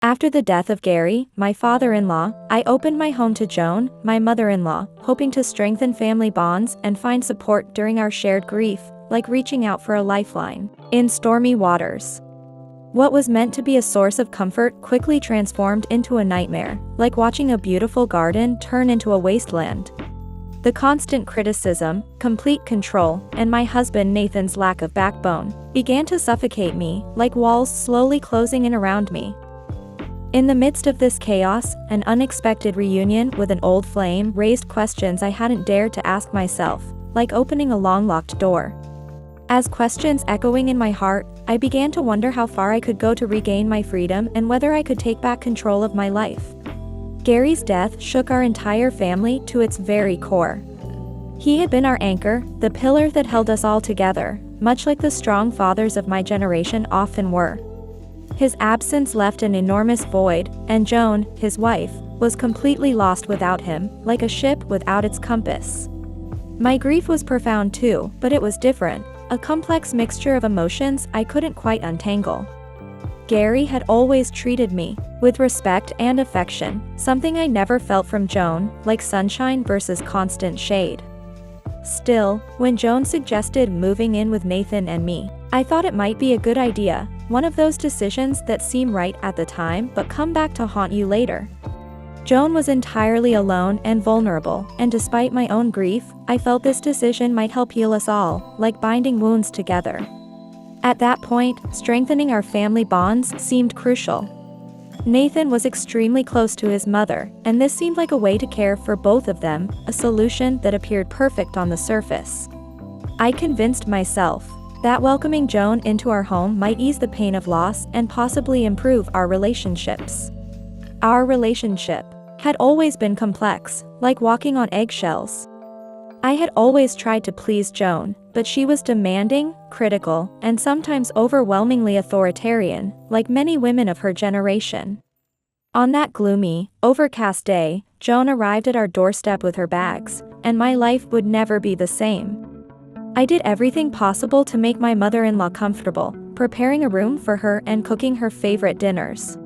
After the death of Gary, my father-in-law, I opened my home to Joan, my mother-in-law, hoping to strengthen family bonds and find support during our shared grief, like reaching out for a lifeline in stormy waters. What was meant to be a source of comfort quickly transformed into a nightmare, like watching a beautiful garden turn into a wasteland. The constant criticism, complete control, and my husband Nathan's lack of backbone began to suffocate me, like walls slowly closing in around me. In the midst of this chaos, an unexpected reunion with an old flame raised questions I hadn't dared to ask myself, like opening a long-locked door. As questions echoing in my heart, I began to wonder how far I could go to regain my freedom and whether I could take back control of my life. Gary's death shook our entire family to its very core. He had been our anchor, the pillar that held us all together, much like the strong fathers of my generation often were. His absence left an enormous void, and Joan, his wife, was completely lost without him, like a ship without its compass. My grief was profound too, but it was different, a complex mixture of emotions I couldn't quite untangle. Gary had always treated me with respect and affection, something I never felt from Joan, like sunshine versus constant shade. Still, when Joan suggested moving in with Nathan and me, I thought it might be a good idea, one of those decisions that seem right at the time but come back to haunt you later. Joan was entirely alone and vulnerable, and despite my own grief, I felt this decision might help heal us all, like binding wounds together. At that point, strengthening our family bonds seemed crucial. Nathan was extremely close to his mother, and this seemed like a way to care for both of them, a solution that appeared perfect on the surface. I convinced myself that welcoming Joan into our home might ease the pain of loss and possibly improve our relationships. Our relationship had always been complex, like walking on eggshells. I had always tried to please Joan, but she was demanding, critical, and sometimes overwhelmingly authoritarian, like many women of her generation. On that gloomy, overcast day, Joan arrived at our doorstep with her bags, and my life would never be the same. I did everything possible to make my mother-in-law comfortable, preparing a room for her and cooking her favorite dinners.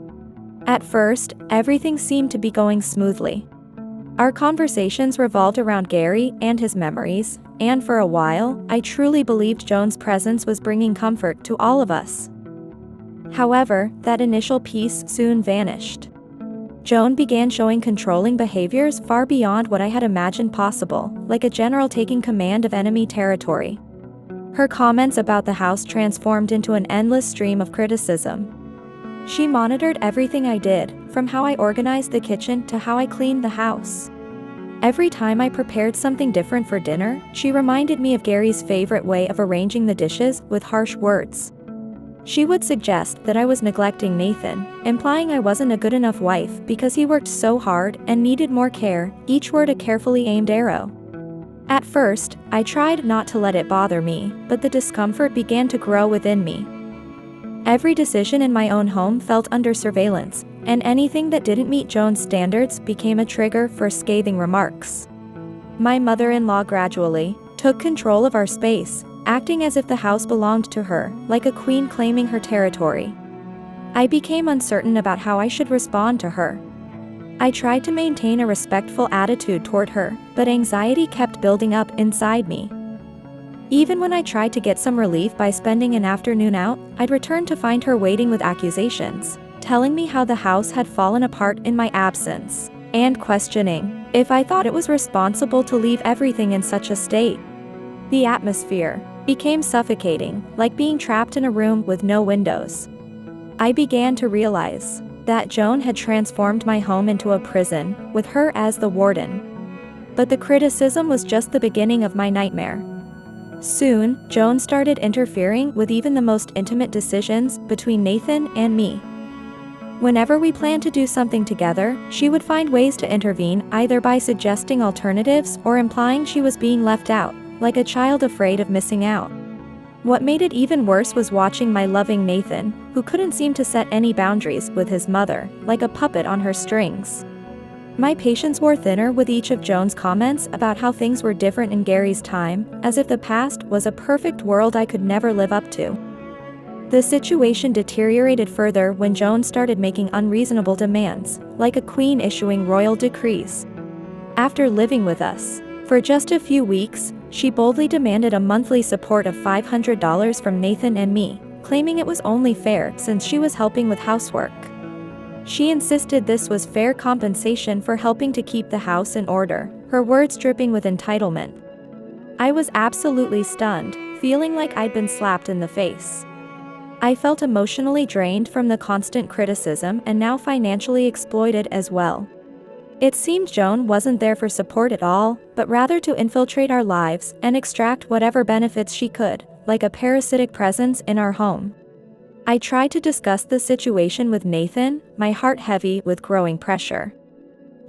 At first, everything seemed to be going smoothly. Our conversations revolved around Gary and his memories, and for a while, I truly believed Joan's presence was bringing comfort to all of us. However, that initial peace soon vanished. Joan began showing controlling behaviors far beyond what I had imagined possible, like a general taking command of enemy territory. Her comments about the house transformed into an endless stream of criticism. She monitored everything I did, from how I organized the kitchen to how I cleaned the house. Every time I prepared something different for dinner, she reminded me of Gary's favorite way of arranging the dishes with harsh words. She would suggest that I was neglecting Nathan, implying I wasn't a good enough wife because he worked so hard and needed more care, each word a carefully aimed arrow. At first, I tried not to let it bother me, but the discomfort began to grow within me. Every decision in my own home felt under surveillance, and anything that didn't meet Joan's standards became a trigger for scathing remarks. My mother-in-law gradually took control of our space, acting as if the house belonged to her, like a queen claiming her territory. I became uncertain about how I should respond to her. I tried to maintain a respectful attitude toward her, but anxiety kept building up inside me. Even when I tried to get some relief by spending an afternoon out, I'd return to find her waiting with accusations, telling me how the house had fallen apart in my absence, and questioning if I thought it was responsible to leave everything in such a state. The atmosphere became suffocating, like being trapped in a room with no windows. I began to realize that Joan had transformed my home into a prison, with her as the warden. But the criticism was just the beginning of my nightmare. Soon, Joan started interfering with even the most intimate decisions between Nathan and me. Whenever we planned to do something together, she would find ways to intervene, either by suggesting alternatives or implying she was being left out, like a child afraid of missing out. What made it even worse was watching my loving Nathan, who couldn't seem to set any boundaries with his mother, like a puppet on her strings. My patience wore thinner with each of Joan's comments about how things were different in Gary's time, as if the past was a perfect world I could never live up to. The situation deteriorated further when Joan started making unreasonable demands, like a queen issuing royal decrees. After living with us for just a few weeks, she boldly demanded a monthly support of $500 from Nathan and me, claiming it was only fair since she was helping with housework. She insisted this was fair compensation for helping to keep the house in order, her words dripping with entitlement. I was absolutely stunned, feeling like I'd been slapped in the face. I felt emotionally drained from the constant criticism and now financially exploited as well. It seemed Joan wasn't there for support at all, but rather to infiltrate our lives and extract whatever benefits she could, like a parasitic presence in our home. I tried to discuss the situation with Nathan, my heart heavy with growing pressure.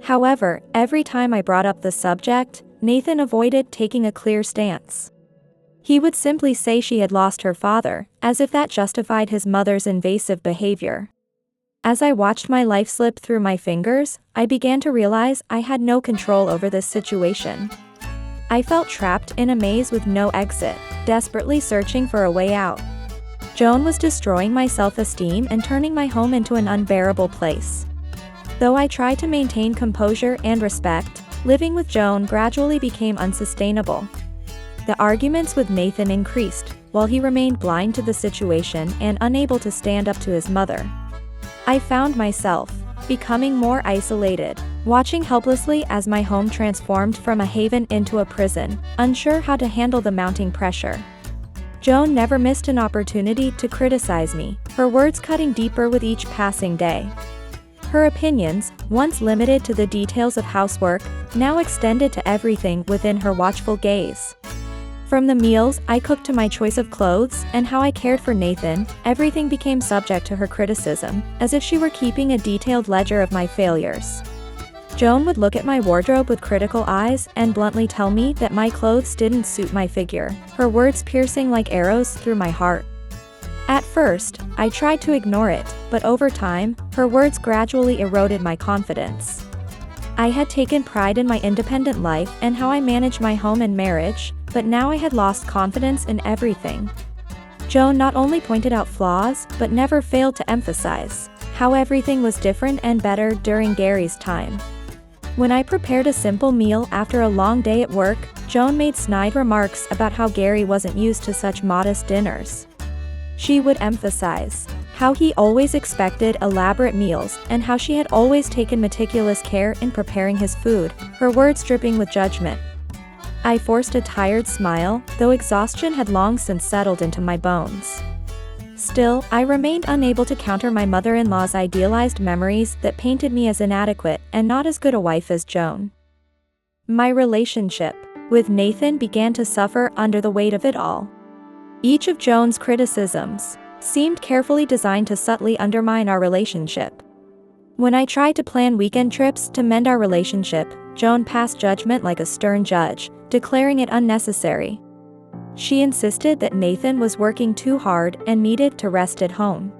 However, every time I brought up the subject, Nathan avoided taking a clear stance. He would simply say she had lost her father, as if that justified his mother's invasive behavior. As I watched my life slip through my fingers, I began to realize I had no control over this situation. I felt trapped in a maze with no exit, desperately searching for a way out. Joan was destroying my self-esteem and turning my home into an unbearable place. Though I tried to maintain composure and respect, living with Joan gradually became unsustainable. The arguments with Nathan increased, while he remained blind to the situation and unable to stand up to his mother. I found myself becoming more isolated, watching helplessly as my home transformed from a haven into a prison, unsure how to handle the mounting pressure. Joan never missed an opportunity to criticize me, her words cutting deeper with each passing day. Her opinions, once limited to the details of housework, now extended to everything within her watchful gaze. From the meals I cooked to my choice of clothes and how I cared for Nathan, everything became subject to her criticism, as if she were keeping a detailed ledger of my failures. Joan would look at my wardrobe with critical eyes and bluntly tell me that my clothes didn't suit my figure, her words piercing like arrows through my heart. At first, I tried to ignore it, but over time, her words gradually eroded my confidence. I had taken pride in my independent life and how I managed my home and marriage, but now I had lost confidence in everything. Joan not only pointed out flaws, but never failed to emphasize how everything was different and better during Gary's time. When I prepared a simple meal after a long day at work, Joan made snide remarks about how Gary wasn't used to such modest dinners. She would emphasize how he always expected elaborate meals and how she had always taken meticulous care in preparing his food, her words dripping with judgment. I forced a tired smile, though exhaustion had long since settled into my bones. Still, I remained unable to counter my mother-in-law's idealized memories that painted me as inadequate and not as good a wife as Joan. My relationship with Nathan began to suffer under the weight of it all. Each of Joan's criticisms seemed carefully designed to subtly undermine our relationship. When I tried to plan weekend trips to mend our relationship, Joan passed judgment like a stern judge, declaring it unnecessary. She insisted that Nathan was working too hard and needed to rest at home.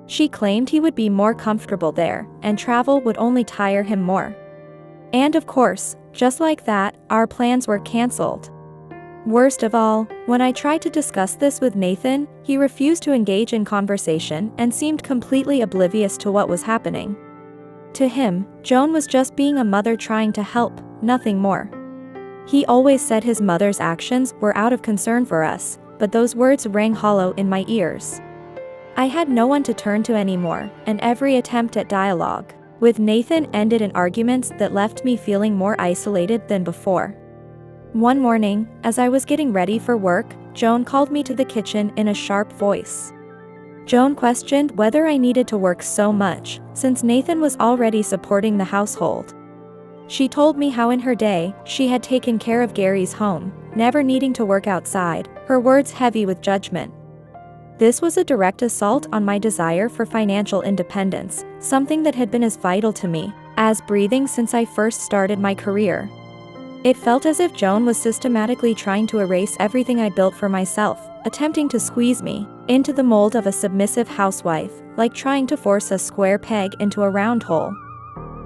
She claimed he would be more comfortable there, and travel would only tire him more. And of course, just like that, our plans were cancelled. Worst of all, when I tried to discuss this with Nathan, he refused to engage in conversation and seemed completely oblivious to what was happening. To him, Joan was just being a mother trying to help, nothing more. He always said his mother's actions were out of concern for us, but those words rang hollow in my ears. I had no one to turn to anymore, and every attempt at dialogue with Nathan ended in arguments that left me feeling more isolated than before. One morning, as I was getting ready for work, Joan called me to the kitchen in a sharp voice. Joan questioned whether I needed to work so much, since Nathan was already supporting the household. She told me how in her day, she had taken care of Gary's home, never needing to work outside, her words heavy with judgment. This was a direct assault on my desire for financial independence, something that had been as vital to me as breathing since I first started my career. It felt as if Joan was systematically trying to erase everything I built for myself, attempting to squeeze me into the mold of a submissive housewife, like trying to force a square peg into a round hole.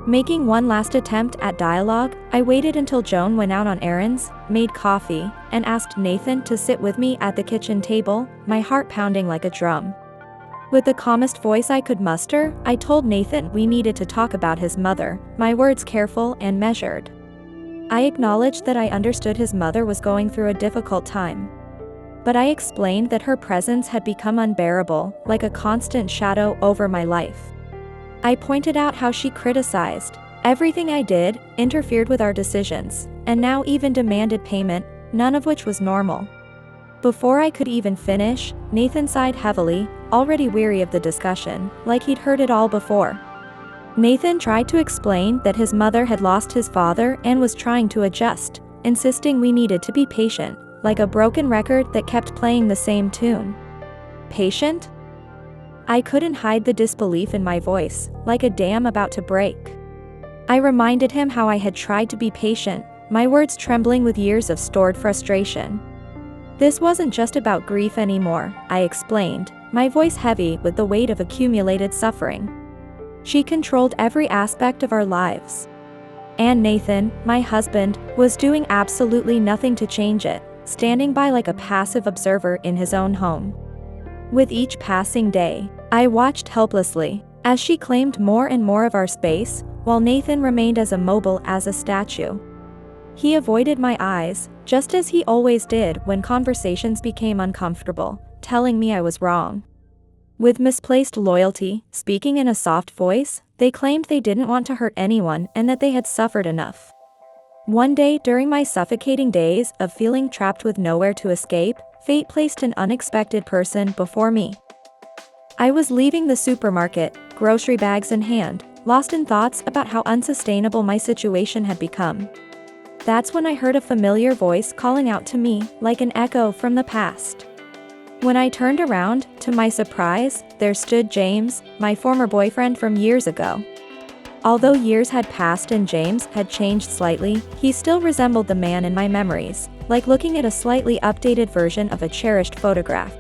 Making one last attempt at dialogue, I waited until Joan went out on errands, made coffee, and asked Nathan to sit with me at the kitchen table, my heart pounding like a drum. With the calmest voice I could muster, I told Nathan we needed to talk about his mother, my words careful and measured. I acknowledged that I understood his mother was going through a difficult time. But I explained that her presence had become unbearable, like a constant shadow over my life. I pointed out how she criticized everything I did, interfered with our decisions, and now even demanded payment, none of which was normal. Before I could even finish, Nathan sighed heavily, already weary of the discussion, like he'd heard it all before. Nathan tried to explain that his mother had lost his father and was trying to adjust, insisting we needed to be patient, like a broken record that kept playing the same tune. Patient? I couldn't hide the disbelief in my voice, like a dam about to break. I reminded him how I had tried to be patient, my words trembling with years of stored frustration. This wasn't just about grief anymore, I explained, my voice heavy with the weight of accumulated suffering. She controlled every aspect of our lives. And Nathan, my husband, was doing absolutely nothing to change it, standing by like a passive observer in his own home. With each passing day, I watched helplessly, as she claimed more and more of our space, while Nathan remained as immobile as a statue. He avoided my eyes, just as he always did when conversations became uncomfortable, telling me I was wrong. With misplaced loyalty, speaking in a soft voice, they claimed they didn't want to hurt anyone and that they had suffered enough. One day during my suffocating days of feeling trapped with nowhere to escape, fate placed an unexpected person before me. I was leaving the supermarket, grocery bags in hand, lost in thoughts about how unsustainable my situation had become. That's when I heard a familiar voice calling out to me, like an echo from the past. When I turned around, to my surprise, there stood James, my former boyfriend from years ago. Although years had passed and James had changed slightly, he still resembled the man in my memories, like looking at a slightly updated version of a cherished photograph.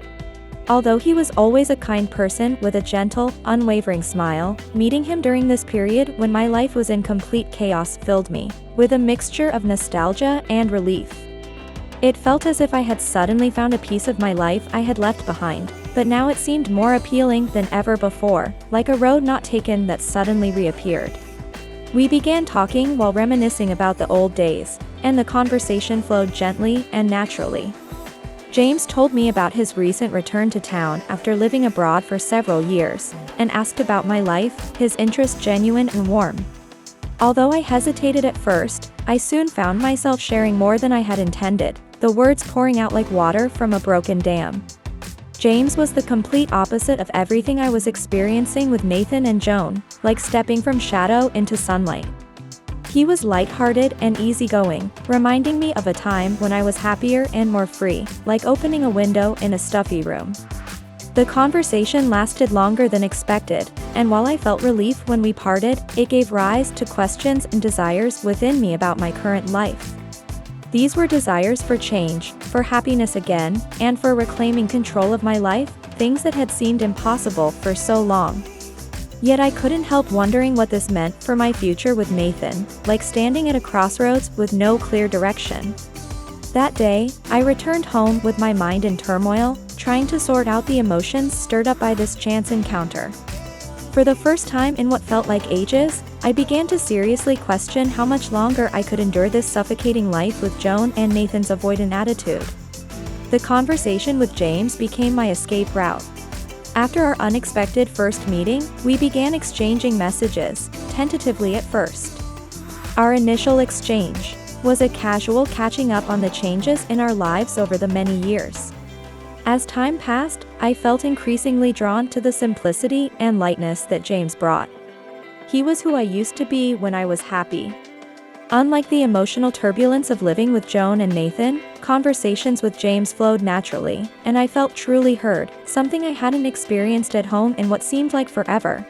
Although he was always a kind person with a gentle, unwavering smile, meeting him during this period when my life was in complete chaos filled me with a mixture of nostalgia and relief. It felt as if I had suddenly found a piece of my life I had left behind, but now it seemed more appealing than ever before, like a road not taken that suddenly reappeared. We began talking while reminiscing about the old days, and the conversation flowed gently and naturally. James told me about his recent return to town after living abroad for several years, and asked about my life, his interest genuine and warm. Although I hesitated at first, I soon found myself sharing more than I had intended, the words pouring out like water from a broken dam. James was the complete opposite of everything I was experiencing with Nathan and Joan, like stepping from shadow into sunlight. He was lighthearted and easygoing, reminding me of a time when I was happier and more free, like opening a window in a stuffy room. The conversation lasted longer than expected, and while I felt relief when we parted, it gave rise to questions and desires within me about my current life. These were desires for change, for happiness again, and for reclaiming control of my life, things that had seemed impossible for so long. Yet I couldn't help wondering what this meant for my future with Nathan, like standing at a crossroads with no clear direction. That day, I returned home with my mind in turmoil, trying to sort out the emotions stirred up by this chance encounter. For the first time in what felt like ages, I began to seriously question how much longer I could endure this suffocating life with Joan and Nathan's avoidant attitude. The conversation with James became my escape route. After our unexpected first meeting, we began exchanging messages, tentatively at first. Our initial exchange was a casual catching up on the changes in our lives over the many years. As time passed, I felt increasingly drawn to the simplicity and lightness that James brought. He was who I used to be when I was happy. Unlike the emotional turbulence of living with Joan and Nathan, conversations with James flowed naturally, and I felt truly heard, something I hadn't experienced at home in what seemed like forever.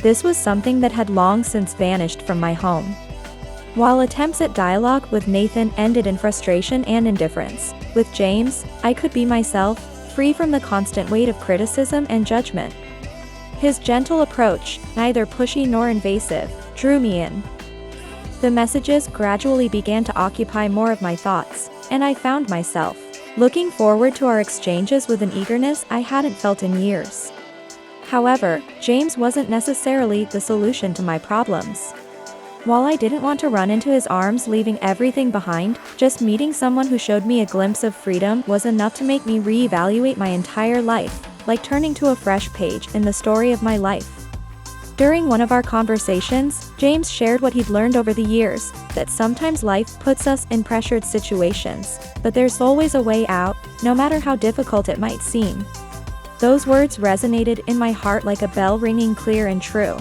This was something that had long since vanished from my home. While attempts at dialogue with Nathan ended in frustration and indifference, with James, I could be myself, free from the constant weight of criticism and judgment. His gentle approach, neither pushy nor invasive, drew me in. The messages gradually began to occupy more of my thoughts, and I found myself looking forward to our exchanges with an eagerness I hadn't felt in years. However, James wasn't necessarily the solution to my problems. While I didn't want to run into his arms leaving everything behind, just meeting someone who showed me a glimpse of freedom was enough to make me reevaluate my entire life, like turning to a fresh page in the story of my life. During one of our conversations, James shared what he'd learned over the years, that sometimes life puts us in pressured situations, but there's always a way out, no matter how difficult it might seem. Those words resonated in my heart like a bell ringing clear and true.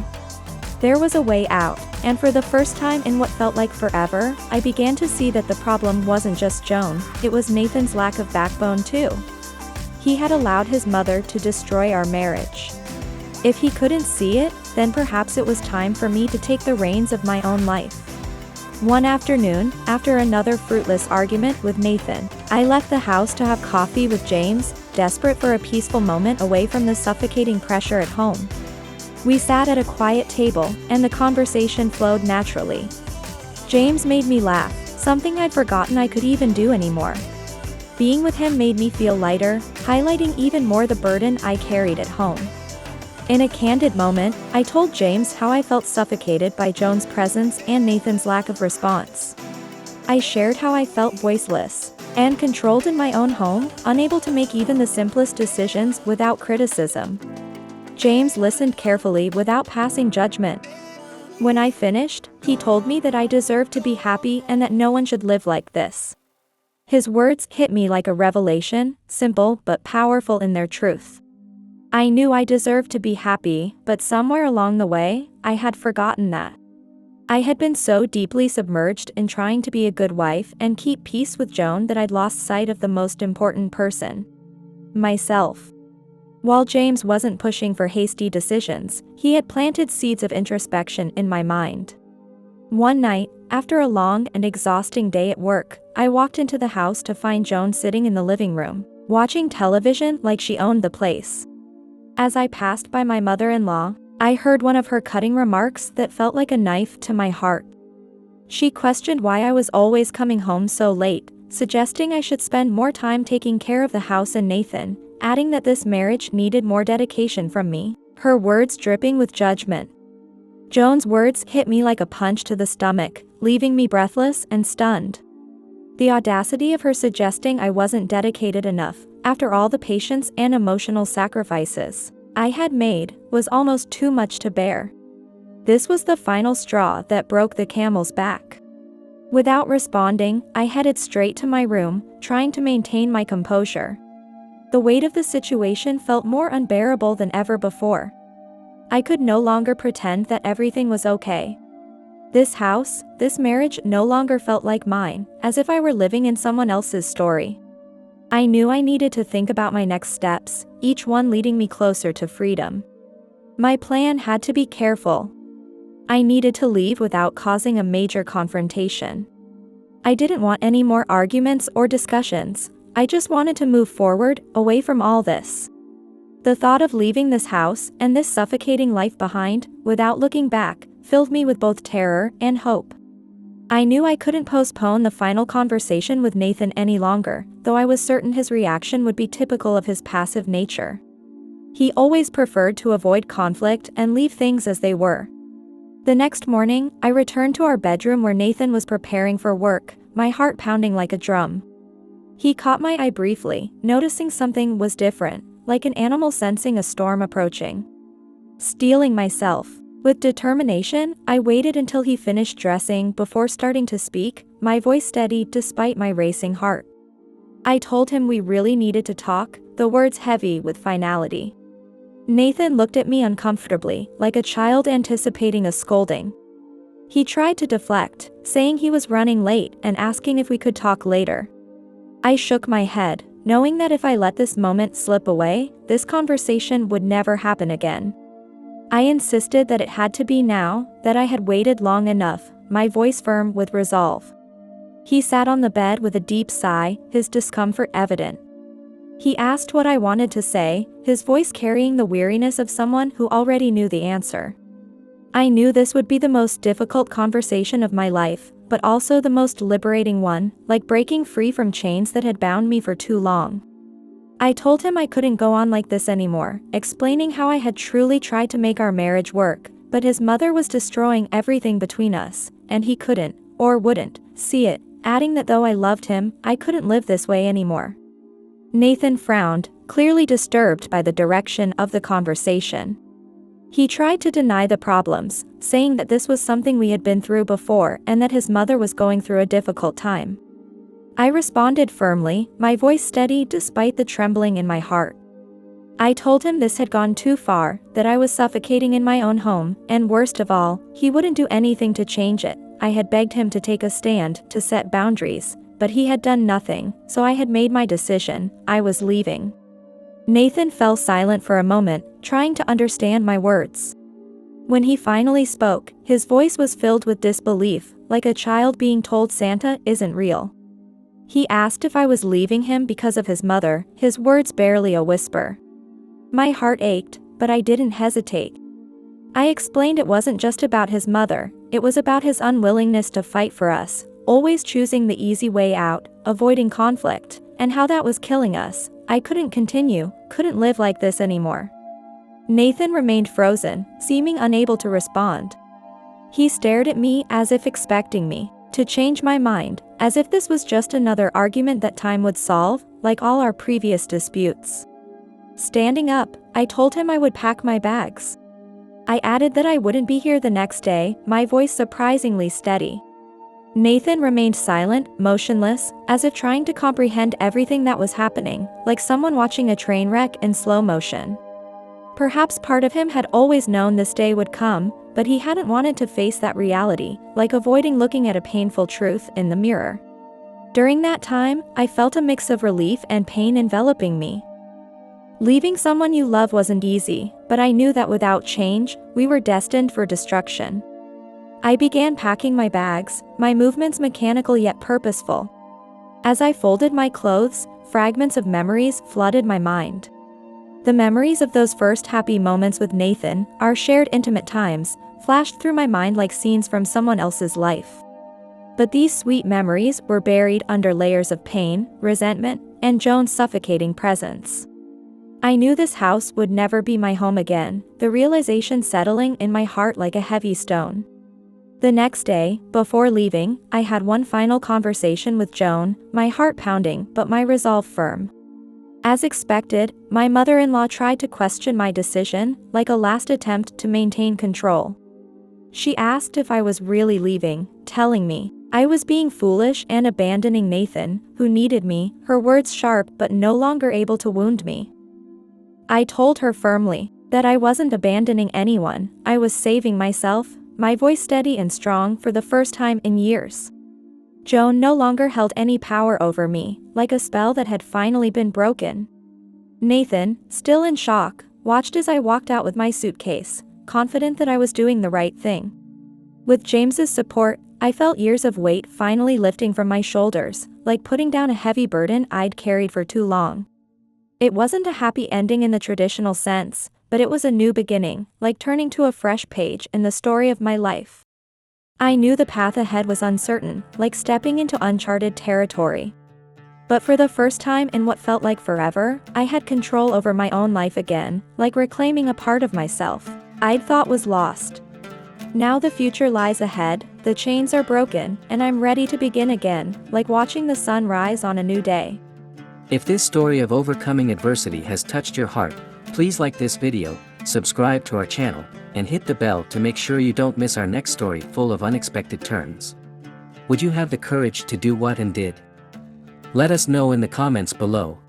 There was a way out, and for the first time in what felt like forever, I began to see that the problem wasn't just Joan, it was Nathan's lack of backbone too. He had allowed his mother to destroy our marriage. If he couldn't see it, then perhaps it was time for me to take the reins of my own life. One afternoon, after another fruitless argument with Nathan, I left the house to have coffee with James, desperate for a peaceful moment away from the suffocating pressure at home. We sat at a quiet table, and the conversation flowed naturally. James made me laugh, something I'd forgotten I could even do anymore. Being with him made me feel lighter, highlighting even more the burden I carried at home. In a candid moment, I told James how I felt suffocated by Joan's presence and Nathan's lack of response. I shared how I felt voiceless and controlled in my own home, unable to make even the simplest decisions without criticism. James listened carefully without passing judgment. When I finished, he told me that I deserved to be happy and that no one should live like this. His words hit me like a revelation, simple but powerful in their truth. I knew I deserved to be happy, but somewhere along the way, I had forgotten that. I had been so deeply submerged in trying to be a good wife and keep peace with Joan that I'd lost sight of the most important person: myself. While James wasn't pushing for hasty decisions, he had planted seeds of introspection in my mind. One night, after a long and exhausting day at work, I walked into the house to find Joan sitting in the living room, watching television like she owned the place. As I passed by my mother-in-law, I heard one of her cutting remarks that felt like a knife to my heart. She questioned why I was always coming home so late, suggesting I should spend more time taking care of the house and Nathan, adding that this marriage needed more dedication from me, her words dripping with judgment. Joan's words hit me like a punch to the stomach, leaving me breathless and stunned. The audacity of her suggesting I wasn't dedicated enough, after all the patience and emotional sacrifices I had made, was almost too much to bear. This was the final straw that broke the camel's back. Without responding, I headed straight to my room, trying to maintain my composure. The weight of the situation felt more unbearable than ever before. I could no longer pretend that everything was okay. This house, this marriage no longer felt like mine, as if I were living in someone else's story. I knew I needed to think about my next steps, each one leading me closer to freedom. My plan had to be careful. I needed to leave without causing a major confrontation. I didn't want any more arguments or discussions. I just wanted to move forward, away from all this. The thought of leaving this house and this suffocating life behind, without looking back, filled me with both terror and hope. I knew I couldn't postpone the final conversation with Nathan any longer, though I was certain his reaction would be typical of his passive nature. He always preferred to avoid conflict and leave things as they were. The next morning, I returned to our bedroom where Nathan was preparing for work, my heart pounding like a drum. He caught my eye briefly, noticing something was different, like an animal sensing a storm approaching. Steeling myself. With determination, I waited until he finished dressing before starting to speak, my voice steady despite my racing heart. I told him we really needed to talk, the words heavy with finality. Nathan looked at me uncomfortably, like a child anticipating a scolding. He tried to deflect, saying he was running late and asking if we could talk later. I shook my head, knowing that if I let this moment slip away, this conversation would never happen again. I insisted that it had to be now, that I had waited long enough, my voice firm with resolve. He sat on the bed with a deep sigh, his discomfort evident. He asked what I wanted to say, his voice carrying the weariness of someone who already knew the answer. I knew this would be the most difficult conversation of my life, but also the most liberating one, like breaking free from chains that had bound me for too long. I told him I couldn't go on like this anymore, explaining how I had truly tried to make our marriage work, but his mother was destroying everything between us, and he couldn't, or wouldn't, see it, adding that though I loved him, I couldn't live this way anymore. Nathan frowned, clearly disturbed by the direction of the conversation. He tried to deny the problems, saying that this was something we had been through before and that his mother was going through a difficult time. I responded firmly, my voice steady despite the trembling in my heart. I told him this had gone too far, that I was suffocating in my own home, and worst of all, he wouldn't do anything to change it. I had begged him to take a stand, to set boundaries, but he had done nothing, so I had made my decision, I was leaving. Nathan fell silent for a moment, trying to understand my words. When he finally spoke, his voice was filled with disbelief, like a child being told Santa isn't real. He asked if I was leaving him because of his mother, his words barely a whisper. My heart ached, but I didn't hesitate. I explained it wasn't just about his mother, it was about his unwillingness to fight for us, always choosing the easy way out, avoiding conflict, and how that was killing us. I couldn't continue, couldn't live like this anymore. Nathan remained frozen, seeming unable to respond. He stared at me as if expecting me to change my mind, as if this was just another argument that time would solve, like all our previous disputes. Standing up, I told him I would pack my bags. I added that I wouldn't be here the next day, my voice surprisingly steady. Nathan remained silent, motionless, as if trying to comprehend everything that was happening, like someone watching a train wreck in slow motion. Perhaps part of him had always known this day would come, but he hadn't wanted to face that reality, like avoiding looking at a painful truth in the mirror. During that time, I felt a mix of relief and pain enveloping me. Leaving someone you love wasn't easy, but I knew that without change, we were destined for destruction. I began packing my bags, my movements mechanical yet purposeful. As I folded my clothes, fragments of memories flooded my mind. The memories of those first happy moments with Nathan, our shared intimate times, flashed through my mind like scenes from someone else's life. But these sweet memories were buried under layers of pain, resentment, and Joan's suffocating presence. I knew this house would never be my home again, the realization settling in my heart like a heavy stone. The next day, before leaving, I had one final conversation with Joan, my heart pounding but my resolve firm. As expected, my mother-in-law tried to question my decision, like a last attempt to maintain control. She asked if I was really leaving, telling me I was being foolish and abandoning Nathan, who needed me, her words sharp but no longer able to wound me. I told her firmly that I wasn't abandoning anyone, I was saving myself, my voice steady and strong for the first time in years. Joan no longer held any power over me, like a spell that had finally been broken. Nathan, still in shock, watched as I walked out with my suitcase, confident that I was doing the right thing. With James's support, I felt years of weight finally lifting from my shoulders, like putting down a heavy burden I'd carried for too long. It wasn't a happy ending in the traditional sense, but it was a new beginning, like turning to a fresh page in the story of my life. I knew the path ahead was uncertain, like stepping into uncharted territory. But for the first time in what felt like forever, I had control over my own life again, like reclaiming a part of myself I'd thought was lost. Now the future lies ahead, the chains are broken, and I'm ready to begin again, like watching the sun rise on a new day. If this story of overcoming adversity has touched your heart, please like this video, subscribe to our channel, and hit the bell to make sure you don't miss our next story full of unexpected turns. Would you have the courage to do what and did? Let us know in the comments below.